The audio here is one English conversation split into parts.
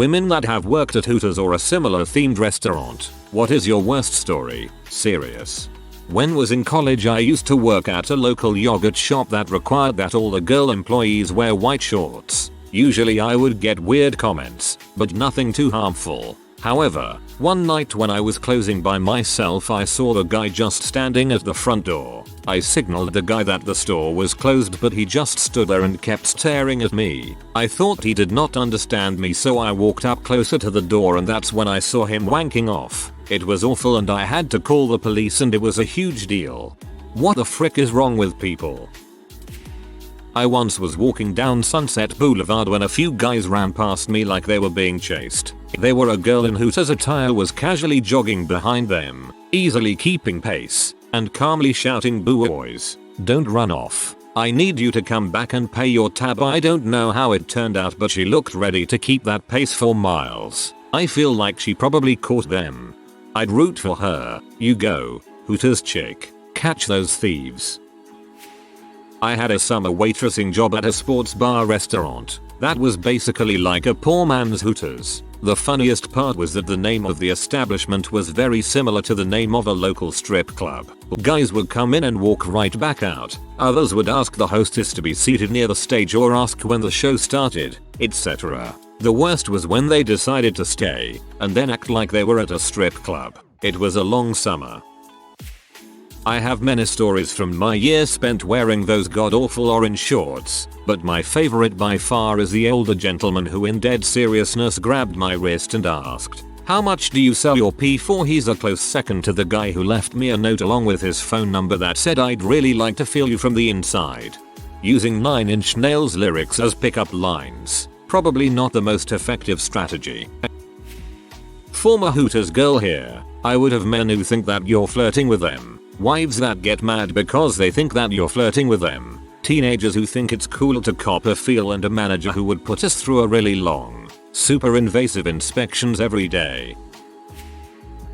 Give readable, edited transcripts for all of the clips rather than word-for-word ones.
Women that have worked at Hooters or a similar themed restaurant, what is your worst story? Serious. When was in college I used to work at a local yogurt shop that required that all the girl employees wear white shorts. Usually I would get weird comments, but nothing too harmful. However, one night when I was closing by myself I saw the guy just standing at the front door. I signaled the guy that the store was closed but he just stood there and kept staring at me. I thought he did not understand me so I walked up closer to the door and that's when I saw him wanking off. It was awful and I had to call the police and it was a huge deal. What the frick is wrong with people? I once was walking down Sunset Boulevard when a few guys ran past me like they were being chased. They were a girl in Hooters attire was casually jogging behind them, easily keeping pace, and calmly shouting, "Boo boys, don't run off. I need you to come back and pay your tab." I don't know how it turned out but she looked ready to keep that pace for miles. I feel like she probably caught them. I'd root for her. You go, Hooters chick. Catch those thieves. I had a summer waitressing job at a sports bar restaurant. That was basically like a poor man's Hooters. The funniest part was that the name of the establishment was very similar to the name of a local strip club. Guys would come in and walk right back out. Others would ask the hostess to be seated near the stage or ask when the show started, etc. The worst was when they decided to stay and then act like they were at a strip club. It was a long summer. I have many stories from my years spent wearing those god-awful orange shorts, but my favorite by far is the older gentleman who in dead seriousness grabbed my wrist and asked, "How much do you sell your pee for?" He's a close second to the guy who left me a note along with his phone number that said, "I'd really like to feel you from the inside." Using 9 Inch Nails lyrics as pickup lines, probably not the most effective strategy. Former Hooters girl here. I would have men who think that you're flirting with them. Wives that get mad because they think that you're flirting with them. Teenagers who think it's cool to cop a feel and a manager who would put us through a really long, super invasive inspections every day.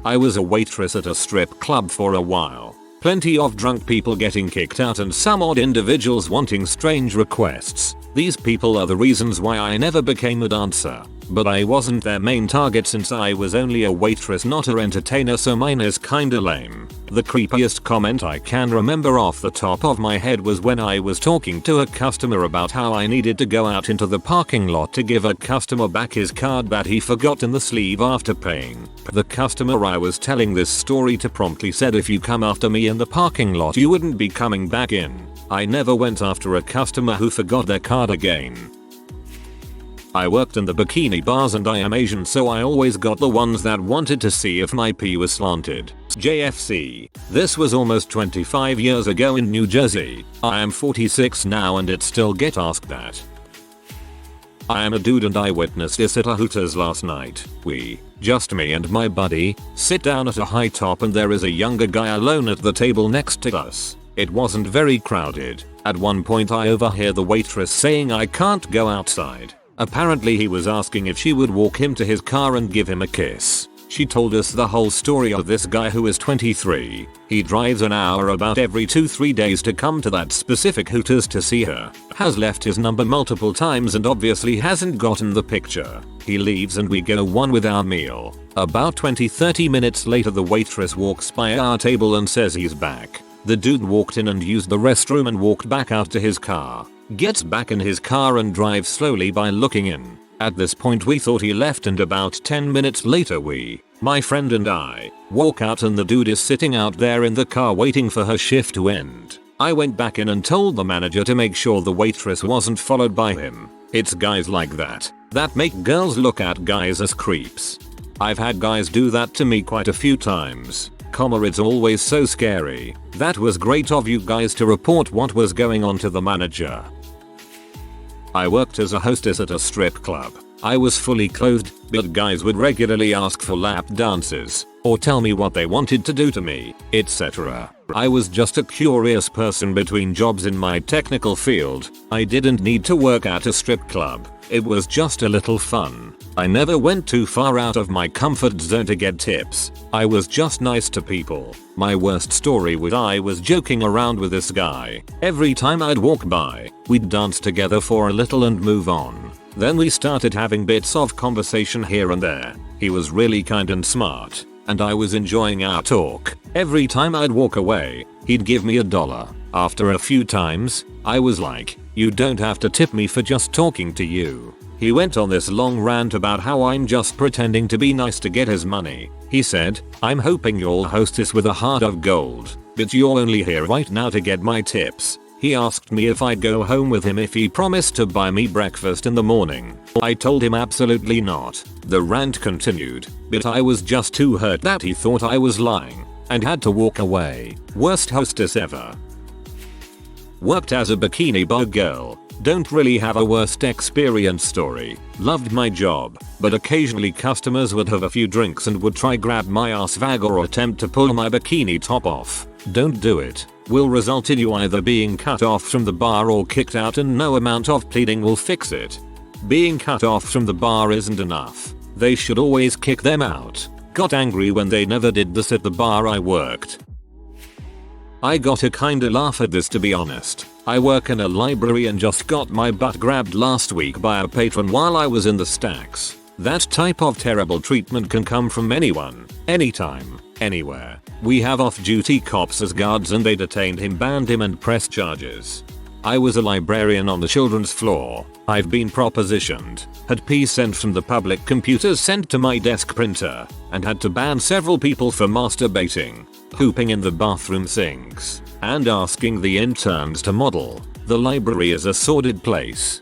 I was a waitress at a strip club for a while. Plenty of drunk people getting kicked out and some odd individuals wanting strange requests. These people are the reasons why I never became a dancer. But I wasn't their main target since I was only a waitress not a entertainer, so mine is kinda lame. The creepiest comment I can remember off the top of my head was when I was talking to a customer about how I needed to go out into the parking lot to give a customer back his card that he forgot in the sleeve after paying. The customer I was telling this story to promptly said, "If you come after me in the parking lot you wouldn't be coming back in." I never went after a customer who forgot their card again. I worked in the bikini bars and I am Asian so I always got the ones that wanted to see if my pee was slanted. JFC. This was almost 25 years ago in New Jersey. I am 46 now and it still get asked that. I am a dude and I witnessed this at a Hooters last night. We, just me and my buddy, sit down at a high top and there is a younger guy alone at the table next to us. It wasn't very crowded. At one point I overhear the waitress saying, "I can't go outside." Apparently he was asking if she would walk him to his car and give him a kiss. She told us the whole story of this guy who is 23. He drives an hour about every 2-3 days to come to that specific Hooters to see her. Has left his number multiple times and obviously hasn't gotten the picture. He leaves and we go on with our meal. About 20-30 minutes later the waitress walks by our table and says he's back. The dude walked in and used the restroom and walked back out to his car. Gets back in his car and drives slowly by looking in. At this point we thought he left and about 10 minutes later we, my friend and I, walk out and the dude is sitting out there in the car waiting for her shift to end. I went back in and told the manager to make sure the waitress wasn't followed by him. It's guys like that make girls look at guys as creeps. I've had guys do that to me quite a few times. It's always so scary. That was great of you guys to report what was going on to the manager. I worked as a hostess at a strip club. I was fully clothed, but guys would regularly ask for lap dances, or tell me what they wanted to do to me, etc. I was just a curious person between jobs in my technical field. I didn't need to work at a strip club. It was just a little fun. I never went too far out of my comfort zone to get tips. I was just nice to people. My worst story was I was joking around with this guy. Every time I'd walk by, we'd dance together for a little and move on. Then we started having bits of conversation here and there. He was really kind and smart, and I was enjoying our talk. Every time I'd walk away, he'd give me $1. After a few times, I was like, you don't have to tip me for just talking to you. He went on this long rant about how I'm just pretending to be nice to get his money. He said, I'm hoping you'll host this with a heart of gold, but you're only here right now to get my tips. He asked me if I'd go home with him if he promised to buy me breakfast in the morning. I told him absolutely not. The rant continued, but I was just too hurt that he thought I was lying, and had to walk away. Worst hostess ever. Worked as a bikini bar girl. Don't really have a worst experience story. Loved my job, but occasionally customers would have a few drinks and would try grab my ass vag or attempt to pull my bikini top off. Don't do it. Will result in you either being cut off from the bar or kicked out, and no amount of pleading will fix it. Being cut off from the bar isn't enough. They should always kick them out. Got angry when they never did this at the bar I worked. I got a kinda laugh at this, to be honest. I work in a library and just got my butt grabbed last week by a patron while I was in the stacks. That type of terrible treatment can come from anyone, anytime, anywhere. We have off-duty cops as guards and they detained him, banned him and pressed charges. I was a librarian on the children's floor. I've been propositioned, had P sent from the public computers sent to my desk printer, and had to ban several people for masturbating, pooping in the bathroom sinks, and asking the interns to model. The library is a sordid place.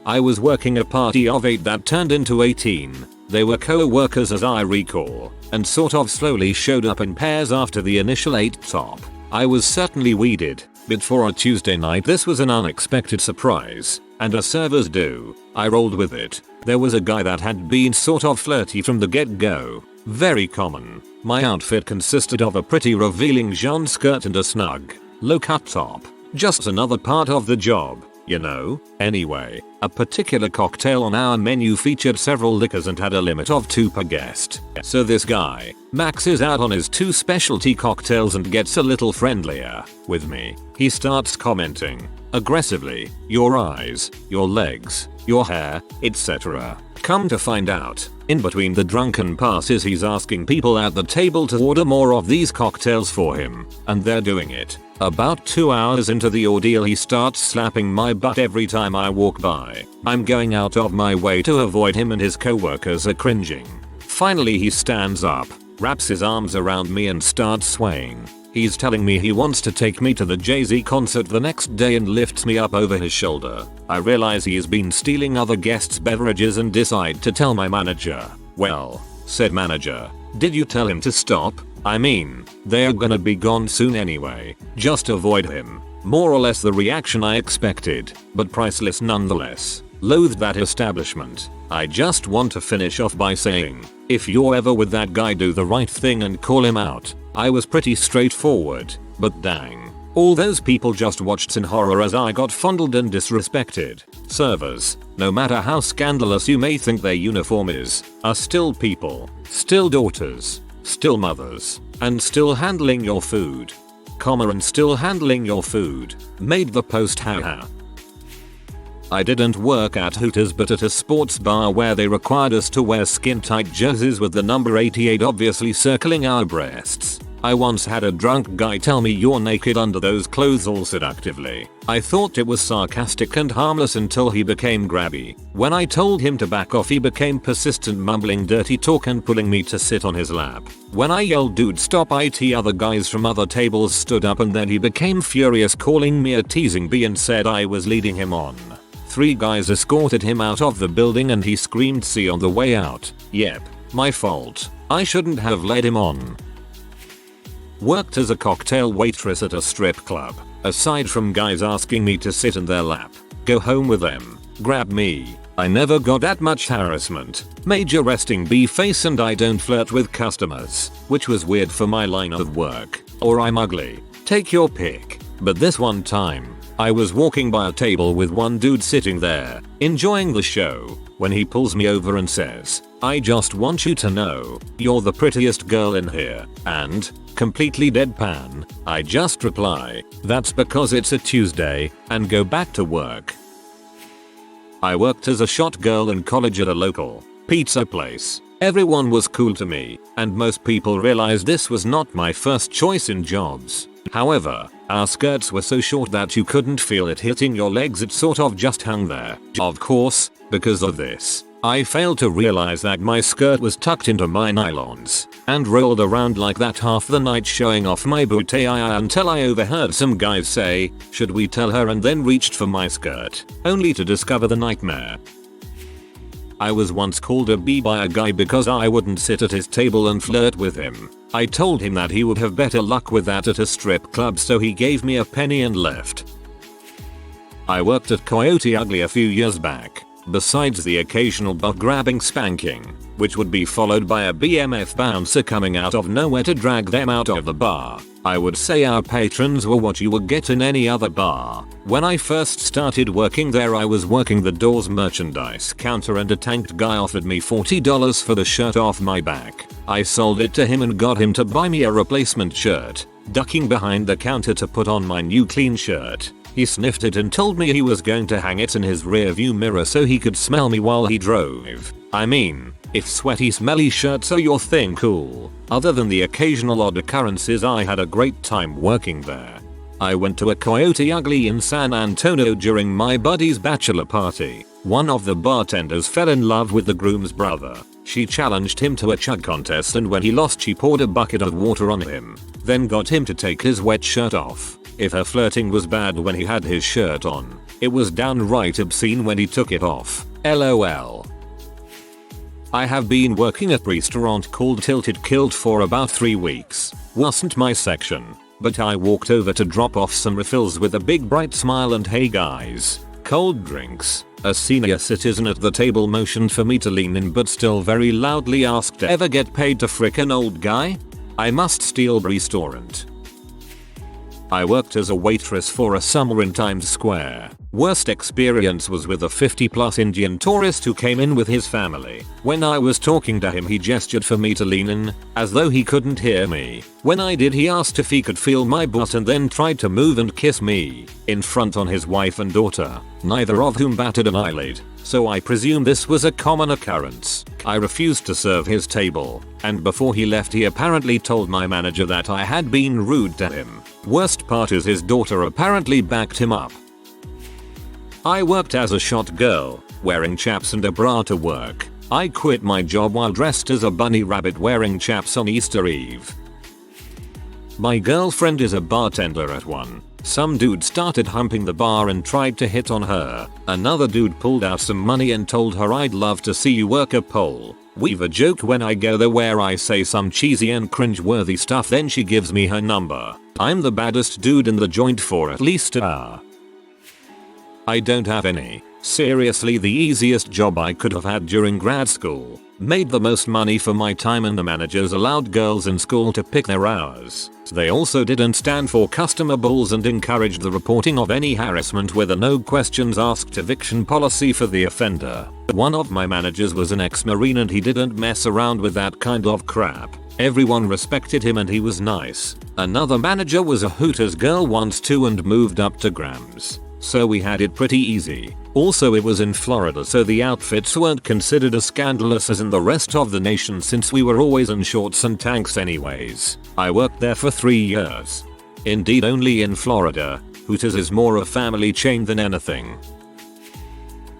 I was working a party of 8 that turned into 18. They were co-workers as I recall, and sort of slowly showed up in pairs after the initial 8 top. I was certainly weeded, but for a Tuesday night this was an unexpected surprise, and as servers do, I rolled with it. There was a guy that had been sort of flirty from the get-go. Very common. My outfit consisted of a pretty revealing jean skirt and a snug, low-cut top. Just another part of the job, you know. Anyway, a particular cocktail on our menu featured several liquors and had a limit of 2 per guest. So this guy maxes out on his 2 specialty cocktails and gets a little friendlier with me. He starts commenting aggressively, your eyes, your legs, your hair, etc. Come to find out, in between the drunken passes he's asking people at the table to order more of these cocktails for him, and they're doing it. About 2 hours into the ordeal he starts slapping my butt every time I walk by. I'm going out of my way to avoid him and his co-workers are cringing. Finally he stands up, wraps his arms around me and starts swaying. He's telling me he wants to take me to the Jay-Z concert the next day and lifts me up over his shoulder. I realize he has been stealing other guests' beverages and decide to tell my manager. Well, said manager, did you tell him to stop? I mean, they're gonna be gone soon anyway. Just avoid him. More or less the reaction I expected, but priceless nonetheless. Loathed that establishment. I just want to finish off by saying, if you're ever with that guy, do the right thing and call him out. I was pretty straightforward, but dang. All those people just watched in horror as I got fondled and disrespected. Servers, no matter how scandalous you may think their uniform is, are still people, still daughters, still mothers, and still handling your food. And still handling your food. Made the post haha. I didn't work at Hooters but at a sports bar where they required us to wear skin-tight jerseys with the number 88 obviously circling our breasts. I once had a drunk guy tell me you're naked under those clothes all seductively. I thought it was sarcastic and harmless until he became grabby. When I told him to back off he became persistent, mumbling dirty talk and pulling me to sit on his lap. When I yelled dude stop it, other guys from other tables stood up and then he became furious, calling me a teasing bee and said I was leading him on. 3 guys escorted him out of the building and he screamed see on the way out. Yep, my fault. I shouldn't have led him on. Worked as a cocktail waitress at a strip club. Aside from guys asking me to sit in their lap, go home with them, grab me, I never got that much harassment. Major resting B face and I don't flirt with customers, which was weird for my line of work. Or I'm ugly. Take your pick. But this one time, I was walking by a table with one dude sitting there, enjoying the show, when he pulls me over and says, I just want you to know, you're the prettiest girl in here, and, completely deadpan, I just reply, that's because it's a Tuesday, and go back to work. I worked as a shot girl in college at a local pizza place. Everyone was cool to me, and most people realized this was not my first choice in jobs. However, our skirts were so short that you couldn't feel it hitting your legs, it sort of just hung there. Of course, because of this, I failed to realize that my skirt was tucked into my nylons, and rolled around like that half the night showing off my booty until I overheard some guys say, "Should we tell her?" and then reached for my skirt, only to discover the nightmare. I was once called a B by a guy because I wouldn't sit at his table and flirt with him. I told him that he would have better luck with that at a strip club, so he gave me a penny and left. I worked at Coyote Ugly a few years back. Besides the occasional butt grabbing spanking, which would be followed by a BMF bouncer coming out of nowhere to drag them out of the bar, I would say our patrons were what you would get in any other bar. When I first started working there, I was working the door's merchandise counter and a tanked guy offered me $40 for the shirt off my back. I sold it to him and got him to buy me a replacement shirt, ducking behind the counter to put on my new clean shirt. He sniffed it and told me he was going to hang it in his rearview mirror so he could smell me while he drove. I mean, if sweaty smelly shirts are your thing, cool. Other than the occasional odd occurrences, I had a great time working there. I went to a Coyote Ugly in San Antonio during my buddy's bachelor party. One of the bartenders fell in love with the groom's brother. She challenged him to a chug contest, and when he lost she poured a bucket of water on him, then got him to take his wet shirt off. If her flirting was bad when he had his shirt on, it was downright obscene when he took it off. LOL. I have been working at a restaurant called Tilted Kilt for about 3 weeks. Wasn't my section, but I walked over to drop off some refills with a big bright smile and "Hey guys, cold drinks." A senior citizen at the table motioned for me to lean in but still very loudly asked, "Ever get paid to frick an old guy?" I must steal restaurant. I worked as a waitress for a summer in Times Square. Worst experience was with a 50+ Indian tourist who came in with his family. When I was talking to him, he gestured for me to lean in, as though he couldn't hear me. When I did, he asked if he could feel my butt and then tried to move and kiss me in front on his wife and daughter, neither of whom batted an eyelid. So I presume this was a common occurrence. I refused to serve his table, and before he left he apparently told my manager that I had been rude to him. Worst part is his daughter apparently backed him up. I worked as a shot girl, wearing chaps and a bra to work. I quit my job while dressed as a bunny rabbit wearing chaps on Easter Eve. My girlfriend is a bartender at one. Some dude started humping the bar and tried to hit on her. Another dude pulled out some money and told her, "I'd love to see you work a pole." We've a joke when I go there where I say some cheesy and cringe-worthy stuff, then she gives me her number. I'm the baddest dude in the joint for at least an hour. I don't have any. Seriously, the easiest job I could have had during grad school. Made the most money for my time, and the managers allowed girls in school to pick their hours. They also didn't stand for customer bulls and encouraged the reporting of any harassment with a no questions asked eviction policy for the offender. One of my managers was an ex-Marine and he didn't mess around with that kind of crap. Everyone respected him and he was nice. Another manager was a Hooters girl once too and moved up to Grams. So we had it pretty easy. Also, it was in Florida, so the outfits weren't considered as scandalous as in the rest of the nation since we were always in shorts and tanks anyways. I worked there for 3 years. Indeed, only in Florida. Hooters is more a family chain than anything.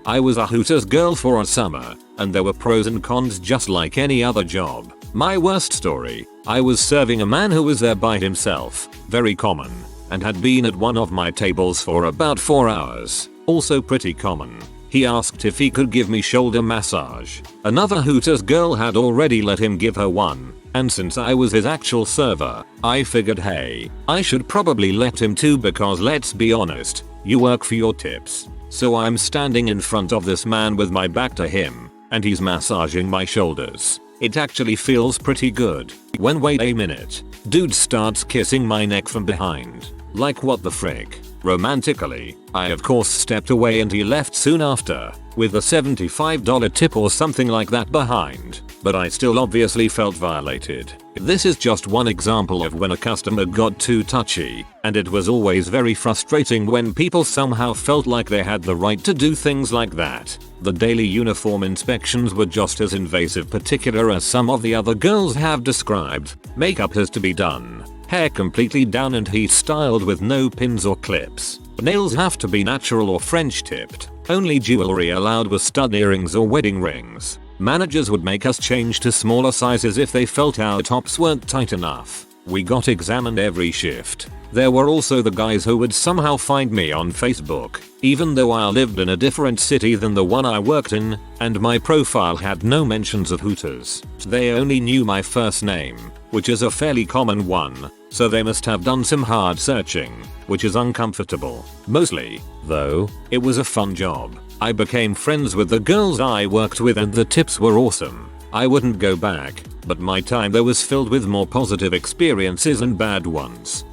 I was a Hooters girl for a summer, and there were pros and cons just like any other job. My worst story: I was serving a man who was there by himself, very common, and had been at one of my tables for about 4 hours, also pretty common. He asked if he could give me shoulder massage. Another Hooters girl had already let him give her one, and since I was his actual server, I figured, hey, I should probably let him too, because let's be honest, you work for your tips. So I'm standing in front of this man with my back to him, and he's massaging my shoulders. It actually feels pretty good. When wait a minute, dude starts kissing my neck from behind. Like what the frick? Romantically. I of course stepped away and he left soon after, with a $75 tip or something like that behind. but I still obviously felt violated. This is just one example of when a customer got too touchy, and it was always very frustrating when people somehow felt like they had the right to do things like that. The daily uniform inspections were just as invasive, particular as some of the other girls have described. Makeup has to be done, hair completely down and heat styled with no pins or clips. Nails have to be natural or French tipped. Only jewelry allowed was stud earrings or wedding rings. Managers would make us change to smaller sizes if they felt our tops weren't tight enough. We got examined every shift. There were also the guys who would somehow find me on Facebook, even though I lived in a different city than the one I worked in, and my profile had no mentions of Hooters. They only knew my first name, which is a fairly common one, so they must have done some hard searching, which is uncomfortable. Mostly, though, it was a fun job. I became friends with the girls I worked with and the tips were awesome. I wouldn't go back, but my time there was filled with more positive experiences and bad ones.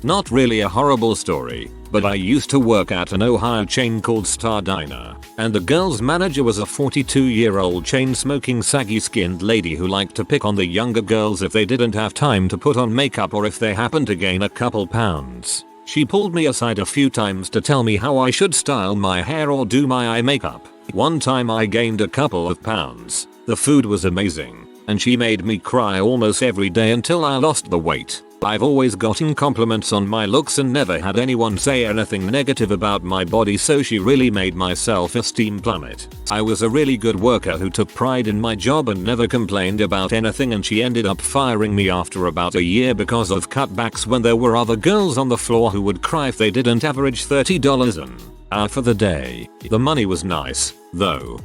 Not really a horrible story, but I used to work at an Ohio chain called Star Diner, and the girls manager was a 42-year-old chain-smoking saggy-skinned lady who liked to pick on the younger girls if they didn't have time to put on makeup or if they happened to gain a couple pounds. She pulled me aside a few times to tell me how I should style my hair or do my eye makeup. One time I gained a couple of pounds. The food was amazing, and she made me cry almost every day until I lost the weight. I've always gotten compliments on my looks and never had anyone say anything negative about my body, so she really made my self-esteem plummet. I was a really good worker who took pride in my job and never complained about anything, and she ended up firing me after about a year because of cutbacks when there were other girls on the floor who would cry if they didn't average $30 an hour for the day. The money was nice, though.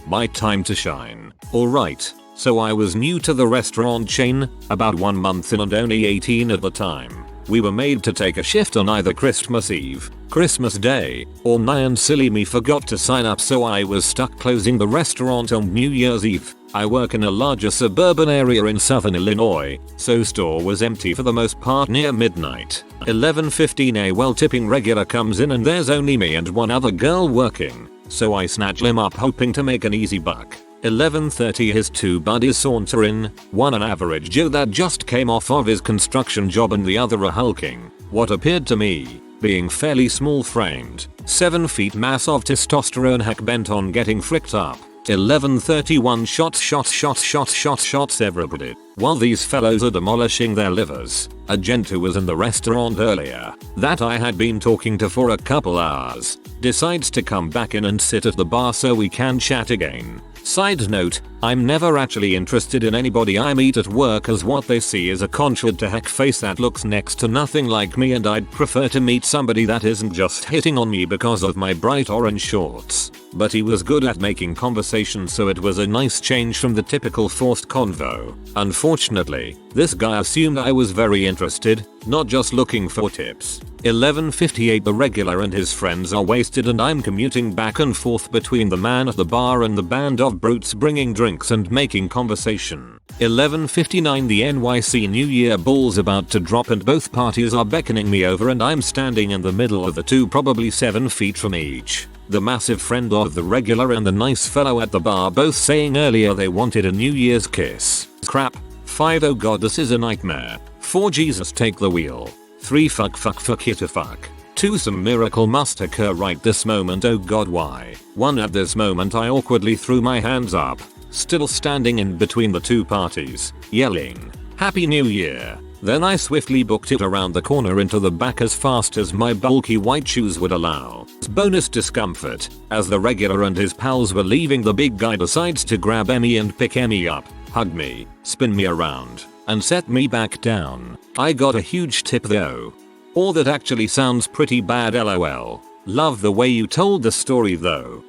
My time to shine. Alright. So I was new to the restaurant chain, about 1 month in and only 18 at the time. We were made to take a shift on either Christmas Eve, Christmas Day, or and silly me forgot to sign up, so I was stuck closing the restaurant on New Year's Eve. I work in a larger suburban area in southern Illinois, so store was empty for the most part near midnight. 11:15 a well-tipping regular comes in and there's only me and one other girl working, so I snatch him up hoping to make an easy buck. 11:30 his two buddies saunter in, one an average Joe that just came off of his construction job and the other a hulking, what appeared to me, being fairly small framed, 7 feet mass of testosterone hack bent on getting fricked up. 11:31 shots everybody. While these fellows are demolishing their livers, a gent who was in the restaurant earlier, that I had been talking to for a couple hours, decides to come back in and sit at the bar so we can chat again. Side note, I'm never actually interested in anybody I meet at work, as what they see is a conchured to heck face that looks next to nothing like me, and I'd prefer to meet somebody that isn't just hitting on me because of my bright orange shorts. But he was good at making conversation, so it was a nice change from the typical forced convo. Unfortunately, this guy assumed I was very interested, not just looking for tips. 11:58 the regular and his friends are wasted and I'm commuting back and forth between the man at the bar and the band of brutes bringing drinks and making conversation. 11:59 the NYC New Year ball's about to drop and both parties are beckoning me over and I'm standing in the middle of the two, probably 7 feet from each. The massive friend of the regular and the nice fellow at the bar both saying earlier they wanted a New Year's kiss. Crap. 5 oh god, this is a nightmare. 4 Jesus take the wheel. 3 fuck here to fuck. 2 some miracle must occur right this moment, oh god why. 1 at this moment I awkwardly threw my hands up, still standing in between the two parties, yelling, Happy New Year. Then I swiftly booked it around the corner into the back as fast as my bulky white shoes would allow. Bonus discomfort, as the regular and his pals were leaving, the big guy decides to grab Emmy and pick Emmy up, hug me, spin me around, and set me back down. I got a huge tip though. Or that actually sounds pretty bad, lol. Love the way you told the story though.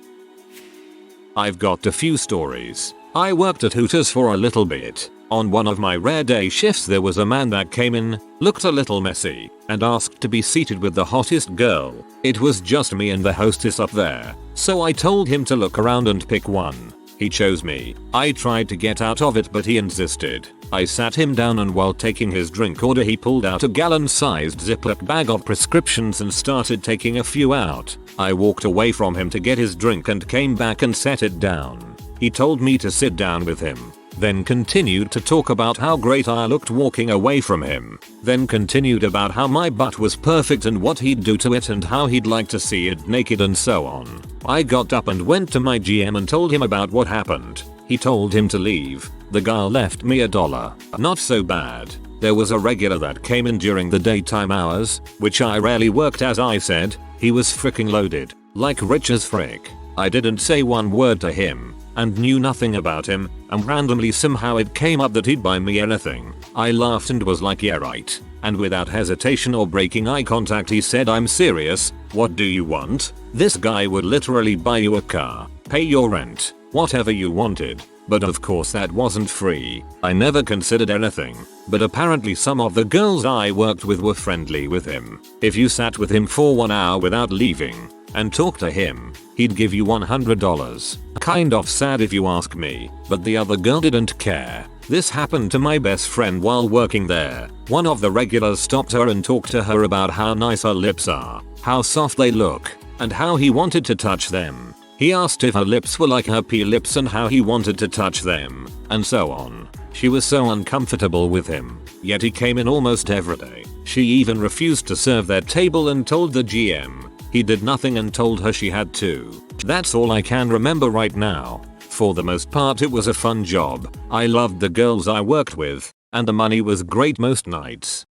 I've got a few stories. I worked at Hooters for a little bit. On one of my rare day shifts there was a man that came in, looked a little messy, and asked to be seated with the hottest girl. It was just me and the hostess up there, so I told him to look around and pick one. He chose me. I tried to get out of it but he insisted. I sat him down and while taking his drink order he pulled out a gallon-sized Ziploc bag of prescriptions and started taking a few out. I walked away from him to get his drink and came back and set it down. He told me to sit down with him, then continued to talk about how great I looked walking away from him, then continued about how my butt was perfect and what he'd do to it and how he'd like to see it naked and so on. I got up and went to my GM and told him about what happened. He told him to leave. The guy left me $1. Not so bad. There was a regular that came in during the daytime hours, which I rarely worked as I said. He was freaking loaded, like rich as frick. I didn't say one word to him, and knew nothing about him, and randomly somehow it came up that he'd buy me anything. I laughed and was like, yeah right. And without hesitation or breaking eye contact he said, I'm serious, what do you want? This guy would literally buy you a car, pay your rent, whatever you wanted. But of course that wasn't free. I never considered anything, but apparently some of the girls I worked with were friendly with him. If you sat with him for 1 hour without leaving and talked to him, he'd give you $100. Kind of sad if you ask me, but the other girl didn't care. This happened to my best friend while working there. One of the regulars stopped her and talked to her about how nice her lips are, how soft they look, and how he wanted to touch them. He asked if her lips were like her pea lips and how he wanted to touch them, and so on. She was so uncomfortable with him, yet he came in almost every day. She even refused to serve their table and told the GM. He did nothing and told her she had to. That's all I can remember right now. For the most part it was a fun job. I loved the girls I worked with, and the money was great most nights.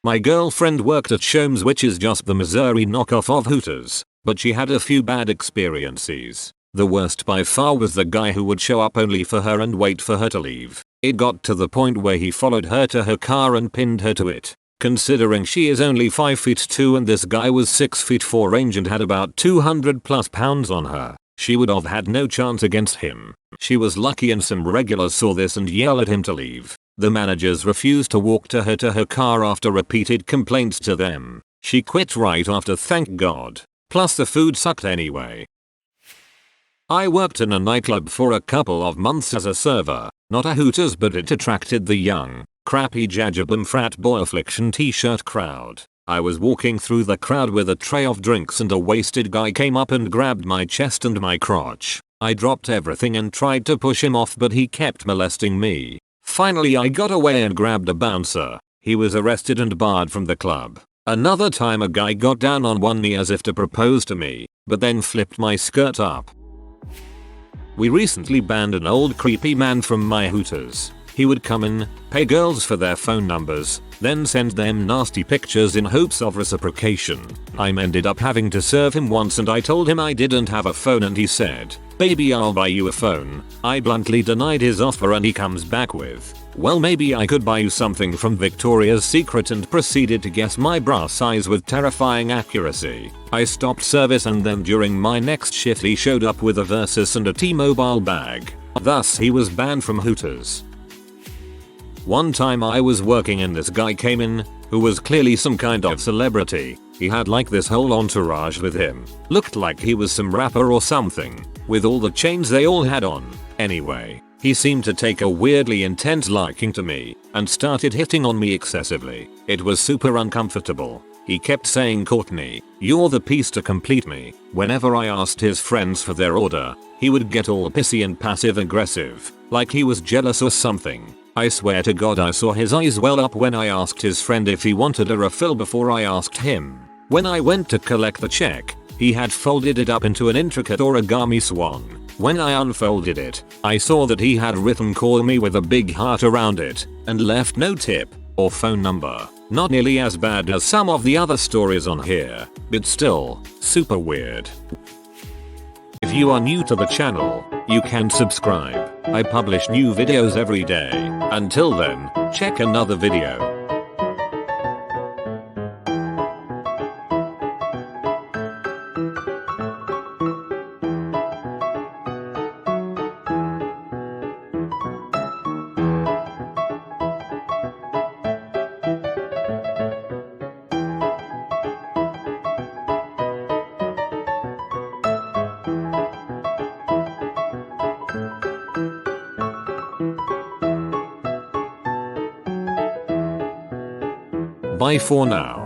My girlfriend worked at Shomes, which is just the Missouri knockoff of Hooters, but she had a few bad experiences. The worst by far was the guy who would show up only for her and wait for her to leave. It got to the point where he followed her to her car and pinned her to it. Considering she is only 5'2" and this guy was 6'4" range and had about 200+ pounds on her, she would have had no chance against him. She was lucky and some regulars saw this and yelled at him to leave. The managers refused to walk to her car after repeated complaints to them. She quit right after, thank God. Plus the food sucked anyway. I worked in a nightclub for a couple of months as a server, not a Hooters, but it attracted the young, crappy jajabum frat boy affliction t-shirt crowd. I was walking through the crowd with a tray of drinks and a wasted guy came up and grabbed my chest and my crotch. I dropped everything and tried to push him off, but he kept molesting me. Finally I got away and grabbed a bouncer. He was arrested and barred from the club. Another time a guy got down on one knee as if to propose to me, but then flipped my skirt up. We recently banned an old creepy man from my Hooters. He would come in, pay girls for their phone numbers, then send them nasty pictures in hopes of reciprocation. I ended up having to serve him once and I told him I didn't have a phone and he said, "Baby, I'll buy you a phone." I bluntly denied his offer and he comes back with, "Well, maybe I could buy you something from Victoria's Secret," and proceeded to guess my bra size with terrifying accuracy. I stopped service and then during my next shift he showed up with a Versus and a T-Mobile bag. Thus he was banned from Hooters. One time I was working and this guy came in, who was clearly some kind of celebrity. He had like this whole entourage with him. Looked like he was some rapper or something, with all the chains they all had on. Anyway, he seemed to take a weirdly intense liking to me, and started hitting on me excessively. It was super uncomfortable. He kept saying, "Courtney, you're the piece to complete me." Whenever I asked his friends for their order, he would get all pissy and passive aggressive, like he was jealous or something. I swear to God I saw his eyes well up when I asked his friend if he wanted a refill before I asked him. When I went to collect the check, he had folded it up into an intricate origami swan. When I unfolded it, I saw that he had written "call me" with a big heart around it, and left no tip or phone number. Not nearly as bad as some of the other stories on here, but still, super weird. If you are new to the channel, you can subscribe. I publish new videos every day. Until then, check another video. Bye for now.